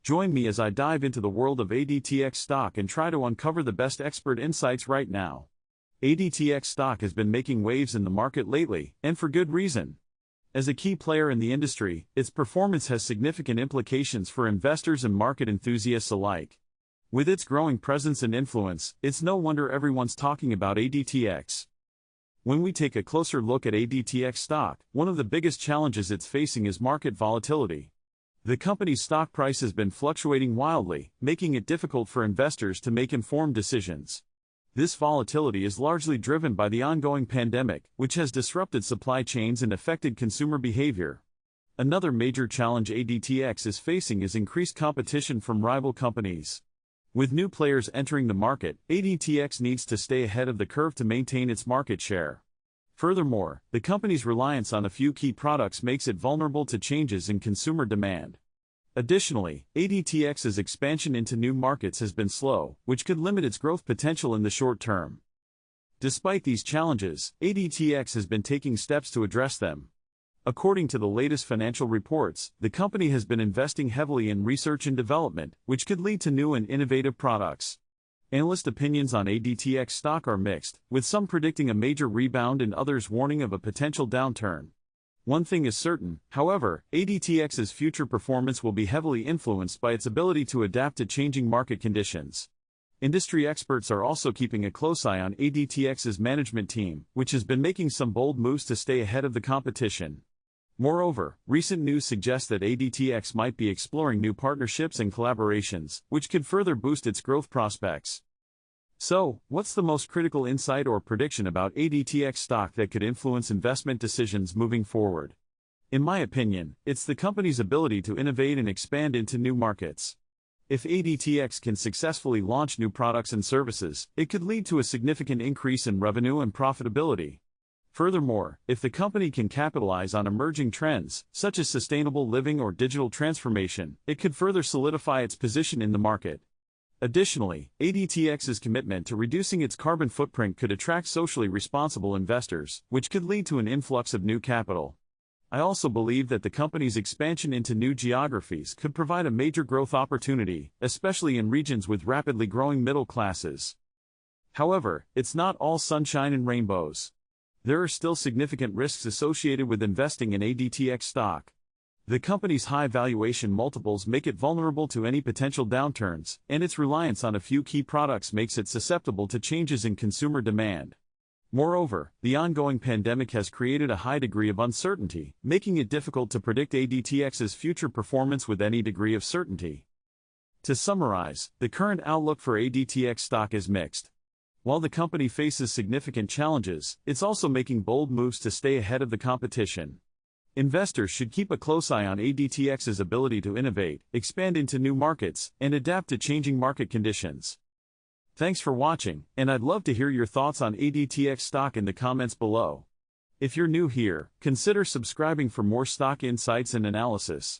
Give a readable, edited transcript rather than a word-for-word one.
Join me as I dive into the world of Adtx stock and try to uncover the best expert insights right now. Adtx stock has been making waves in the market lately, and for good reason. As a key player in the industry, its performance has significant implications for investors and market enthusiasts alike. With its growing presence and influence, it's no wonder everyone's talking about Adtx. When we take a closer look at Adtx stock, one of the biggest challenges it's facing is market volatility. The company's stock price has been fluctuating wildly, making it difficult for investors to make informed decisions. This volatility is largely driven by the ongoing pandemic, which has disrupted supply chains and affected consumer behavior. Another major challenge Adtx is facing is increased competition from rival companies. With new players entering the market, Adtx needs to stay ahead of the curve to maintain its market share. Furthermore, the company's reliance on a few key products makes it vulnerable to changes in consumer demand. Additionally, Adtx's expansion into new markets has been slow, which could limit its growth potential in the short term. Despite these challenges, Adtx has been taking steps to address them. According to the latest financial reports, the company has been investing heavily in research and development, which could lead to new and innovative products. Analyst opinions on Adtx stock are mixed, with some predicting a major rebound and others warning of a potential downturn. One thing is certain, however, Adtx's future performance will be heavily influenced by its ability to adapt to changing market conditions. Industry experts are also keeping a close eye on Adtx's management team, which has been making some bold moves to stay ahead of the competition. Moreover, recent news suggests that Adtx might be exploring new partnerships and collaborations, which could further boost its growth prospects. So, what's the most critical insight or prediction about Adtx stock that could influence investment decisions moving forward? In my opinion, it's the company's ability to innovate and expand into new markets. If Adtx can successfully launch new products and services, it could lead to a significant increase in revenue and profitability. Furthermore, if the company can capitalize on emerging trends, such as sustainable living or digital transformation, it could further solidify its position in the market. Additionally, Adtx's commitment to reducing its carbon footprint could attract socially responsible investors, which could lead to an influx of new capital. I also believe that the company's expansion into new geographies could provide a major growth opportunity, especially in regions with rapidly growing middle classes. However, it's not all sunshine and rainbows. There are still significant risks associated with investing in Adtx stock. The company's high valuation multiples make it vulnerable to any potential downturns, and its reliance on a few key products makes it susceptible to changes in consumer demand. Moreover, the ongoing pandemic has created a high degree of uncertainty, making it difficult to predict Adtx's future performance with any degree of certainty. To summarize, the current outlook for Adtx stock is mixed. While the company faces significant challenges, it's also making bold moves to stay ahead of the competition. Investors should keep a close eye on Adtx's ability to innovate, expand into new markets, and adapt to changing market conditions. Thanks for watching, and I'd love to hear your thoughts on Adtx stock in the comments below. If you're new here, consider subscribing for more stock insights and analysis.